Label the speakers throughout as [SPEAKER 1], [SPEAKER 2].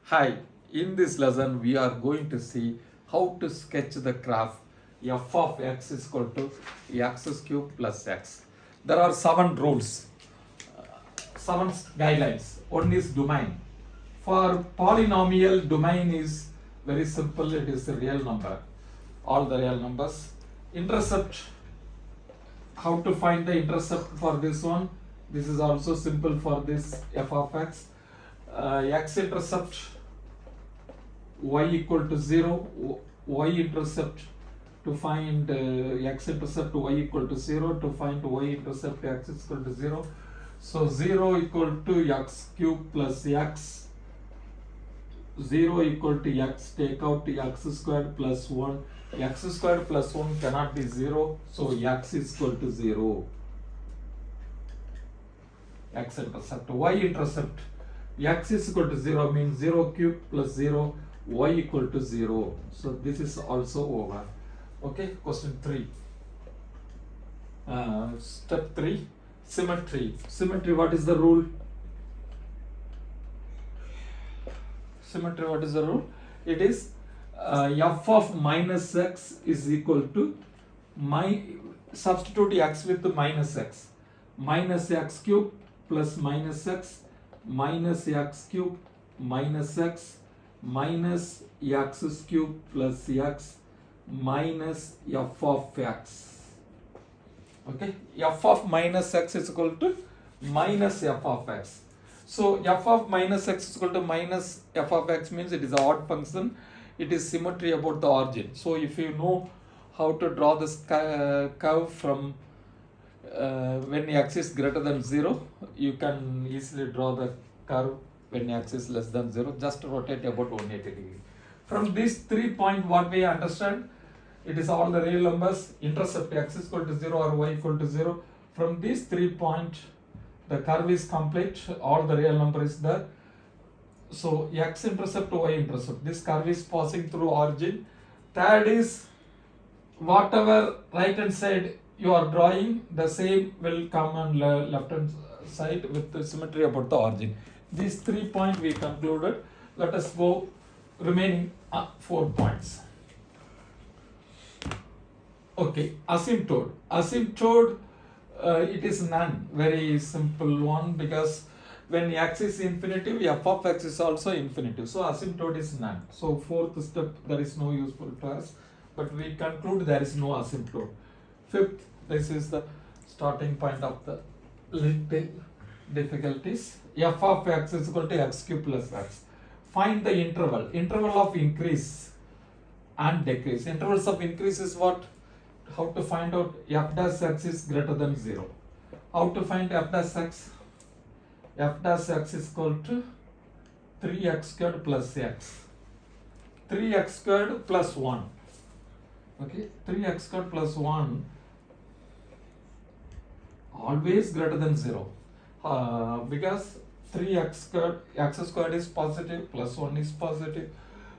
[SPEAKER 1] Hi, in this lesson we are going to see how to sketch the graph f of x is equal to x cube plus x. There are 7 rules, 7 guidelines. One is domain. For polynomial, domain is very simple, it is a real number, all the real numbers. Intercept, how to find the intercept for this one? This is also simple for this f of x. X intercept y equal to 0, y intercept to find x intercept y equal to 0, to find y intercept x is equal to 0. So 0 equal to x cube plus x, 0 equal to x, take out x squared plus 1, x squared plus 1 cannot be 0, so x is equal to 0. X intercept, y intercept, x is equal to 0 means 0 cube plus 0, y equal to 0. So this is also over. Okay, question 3. Step 3, symmetry. Symmetry, what is the rule? Symmetry, what is the rule? It is f of minus x is equal to substitute x with minus x cube plus minus x cube minus x cube plus x minus f of x. Okay, f of minus x is equal to minus f of x. So f of minus x is equal to minus f of x means it is an odd function. It is symmetry about the origin. So if you know how to draw this curve from when x is greater than 0, you can easily draw the curve when x is less than 0. Just rotate about 180 degree. From this 3 point, what we understand, it is all the real numbers. Intercept x is equal to 0 or y equal to 0. From these 3 point, the curve is complete. All the real number is there. So x intercept, y intercept. This curve is passing through origin. Third is whatever right hand side you are drawing, the same will come on left hand side with the symmetry about the origin. These 3 points we concluded. Let us go remaining 4 points. Okay, asymptote. Asymptote, it is none. Very simple one, because when x is infinitive, f of x is also infinitive. So asymptote is none. So fourth step, there is no useful to us. But we conclude there is no asymptote. Fifth, this is the starting point of the little difficulties. F of x is equal to x cube plus x. Find the interval of increase and decrease. Intervals of increase is what? How to find out f dash x is greater than 0. How to find f dash x? F dash x is equal to 3x squared plus x. 3x squared plus 1. Okay, 3x squared plus 1 always greater than 0. Because 3x squared, x squared is positive, plus 1 is positive.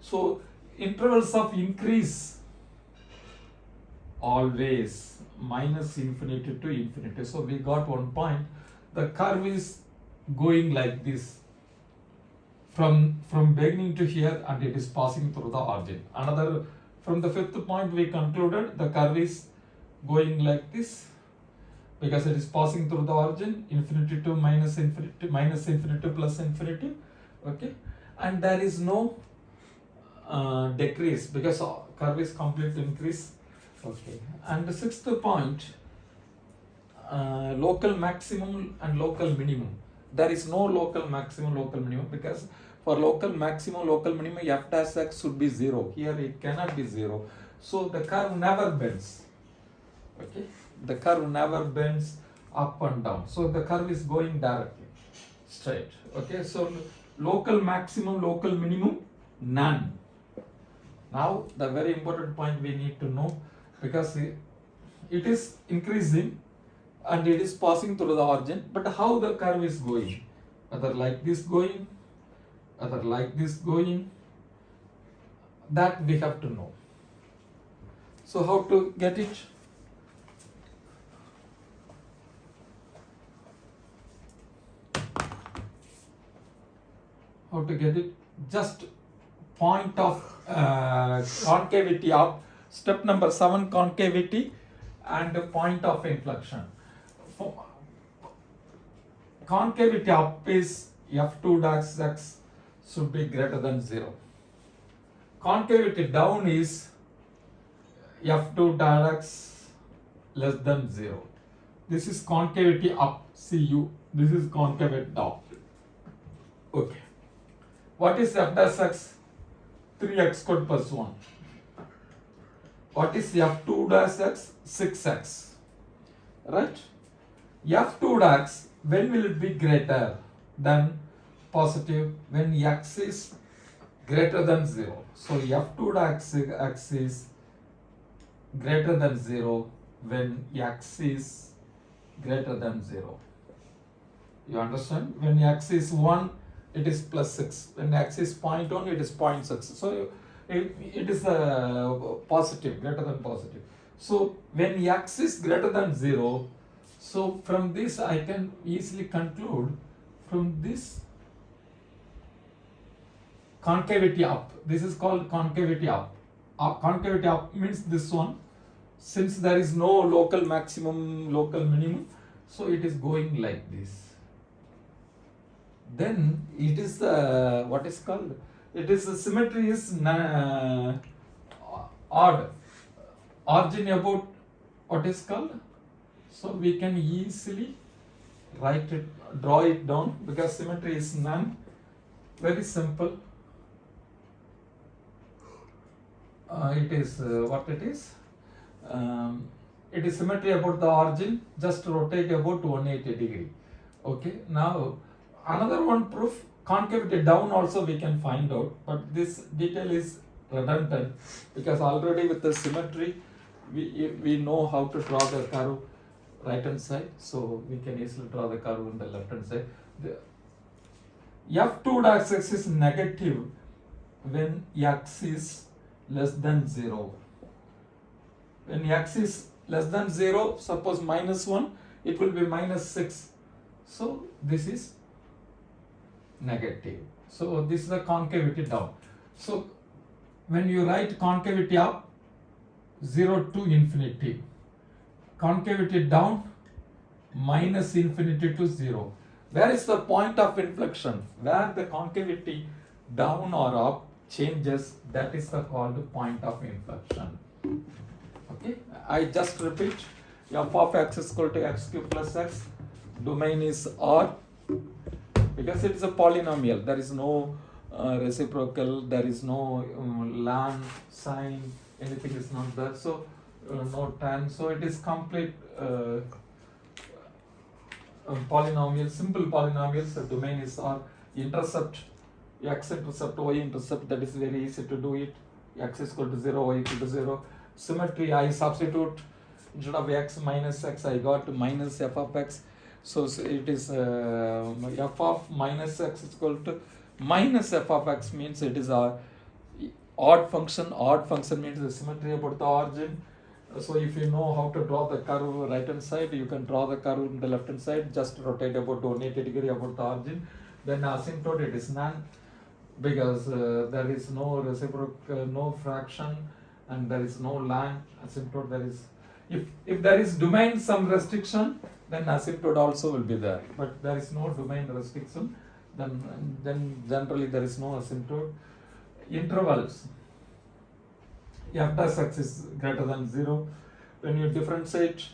[SPEAKER 1] So intervals of increase always minus infinity to infinity. So we got 1 point. The curve is going like this from beginning to here, and it is passing through the origin. Another, from the 5th point we concluded the curve is going like this, because it is passing through the origin, infinity to minus infinity plus infinity. Okay, and there is no decrease because curve is complete increase. Okay, and the 6th point, local maximum and local minimum. There is no local maximum, local minimum, because for local maximum, local minimum, f dash x should be 0. Here it cannot be 0. So the curve never bends. Okay, the curve never bends up and down. So the curve is going directly straight. Okay, so local maximum, local minimum, none. Now the very important point we need to know, because it is increasing and it is passing through the origin, but how the curve is going, whether like this going, whether like this going, that we have to know. So how to get it? How to get it? just point of concavity up. Step number 7, concavity and point of inflection. For concavity up is f2 dash x should be greater than 0. Concavity down is f2 dash x less than 0. This is concavity up, Cu. This is concavity down. Okay. What is f dash x? 3x squared plus 1. What is f2 dash x? 6x. Right? f2 dash, when will it be greater than positive? When x is greater than 0. So f2 dash x is greater than 0 when x is greater than 0. You understand? When x is 1, it is plus 6. When x is 0.1, it is 0.6. So it is positive, greater than positive. So when x is greater than 0, so from this I can easily conclude from this concavity up. This is called concavity up. Concavity up means this one. Since there is no local maximum, local minimum, so it is going like this. Then it is what is called? It is the symmetry is odd. Origin about what is called? So we can easily write it, draw it down because symmetry is none. Very simple. It is what it is. It is symmetry about the origin. Just rotate about 180 degree. Okay. Now another one proof, concavity down also we can find out, but this detail is redundant because already with the symmetry we know how to draw the curve right hand side, so we can easily draw the curve on the left hand side. The f2 dash x is negative when x is less than 0. When x is less than 0, suppose minus 1, it will be minus 6. So this is negative. So this is the concavity down. So when you write concavity up, 0 to infinity. Concavity down, minus infinity to 0. Where is the point of inflection? Where the concavity down or up changes, that is the called point of inflection. Okay, I just repeat, f of x is equal to x cube plus x, domain is R, because it is a polynomial, there is no reciprocal, there is no ln, sine, anything is not there, so no tan, so it is complete polynomial, simple polynomials. The domain is R, intercept, x intercept, y intercept, that is very easy to do it, x is equal to 0, y equal to 0. Symmetry, I substitute, instead of x minus x, I got minus f of x. So it is f of minus x is equal to minus f of x, means it is a odd function. Odd function means the symmetry about the origin. So if you know how to draw the curve right hand side, you can draw the curve on the left hand side, just rotate about 180 degree about the origin. Then asymptote, it is none, because there is no reciprocal, no fraction, and there is no ln. Asymptote, there is, if there is domain some restriction, then asymptote also will be there, but there is no domain restriction, then generally there is no asymptote. Intervals, f dash x is greater than 0. When you differentiate,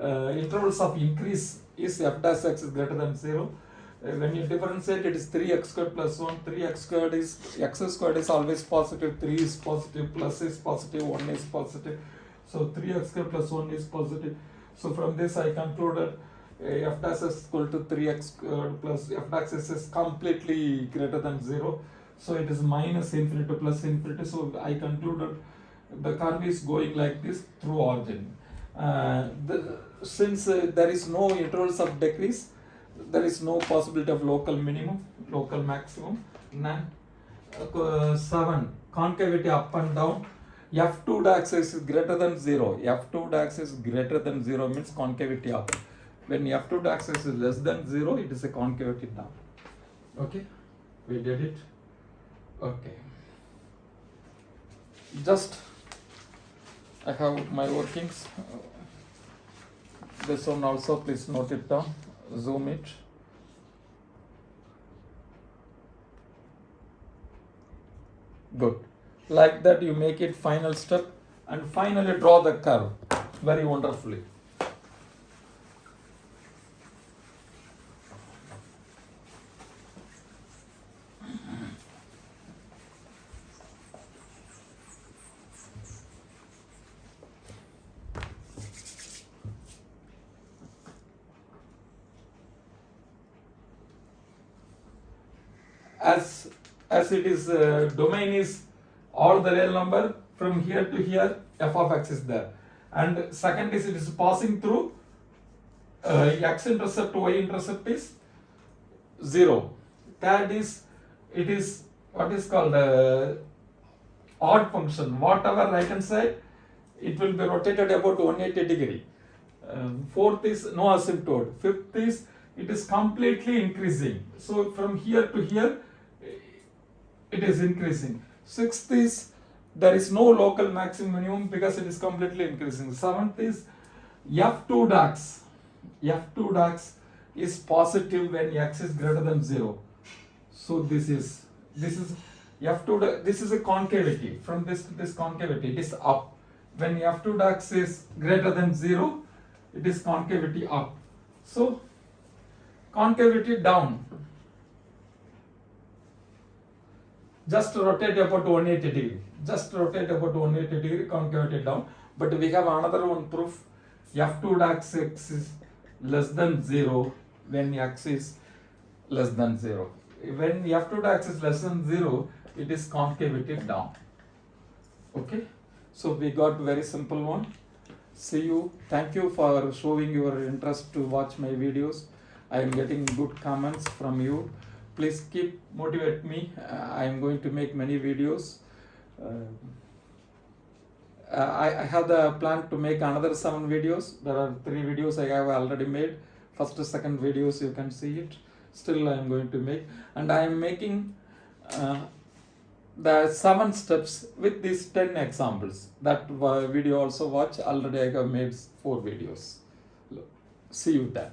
[SPEAKER 1] intervals of increase is f dash x is greater than 0. When you differentiate, it is 3x squared plus 1. 3x squared is, x squared is always positive, 3 is positive, plus is positive, 1 is positive. So 3x squared plus 1 is positive. So from this I concluded f dash is equal to 3x squared plus f dash x is completely greater than 0. So it is minus infinity to plus infinity. So I concluded the curve is going like this through origin. Since there is no intervals of decrease, there is no possibility of local minimum, local maximum, none. 7, concavity up and down. f2 dash x is greater than 0. f2 dash is greater than 0 means concavity up. When f2 dash x is less than 0, it is a concavity down. Okay, we did it. Okay. Just I have my workings. This one also, please note it down. Zoom it. Good. Like that, you make it final step and finally draw the curve very wonderfully. As it is domain is all the real number from here to here, f of x is there, and second is it is passing through x intercept, y intercept is 0. Third is it is what is called odd function. Whatever right hand side, it will be rotated about 180 degree. Fourth is no asymptote. Fifth is it is completely increasing. So from here to here, it is increasing. Sixth is there is no local maximum minimum because it is completely increasing. Seventh is f2 dax. F2 dax is positive when x is greater than 0. So this is f2. This is a concavity. From this concavity, it is up. When f2 dax is greater than 0, it is concavity up. So concavity down. Just rotate about 180 degree. Just rotate about 180 degree, concavity down. But we have another one proof. F2 dax x is less than 0 when x is less than 0. When F2 dax is less than 0, it is concavity down. Okay. So we got very simple one. See you. Thank you for showing your interest to watch my videos. I am getting good comments from you. Please keep motivate me. I am going to make many videos. I have the plan to make another 7 videos. There are 3 videos I have already made. First, second videos you can see it. Still I am going to make, and I am making the 7 steps with these 10 examples. That video also watch. Already I have made 4 videos. See you then.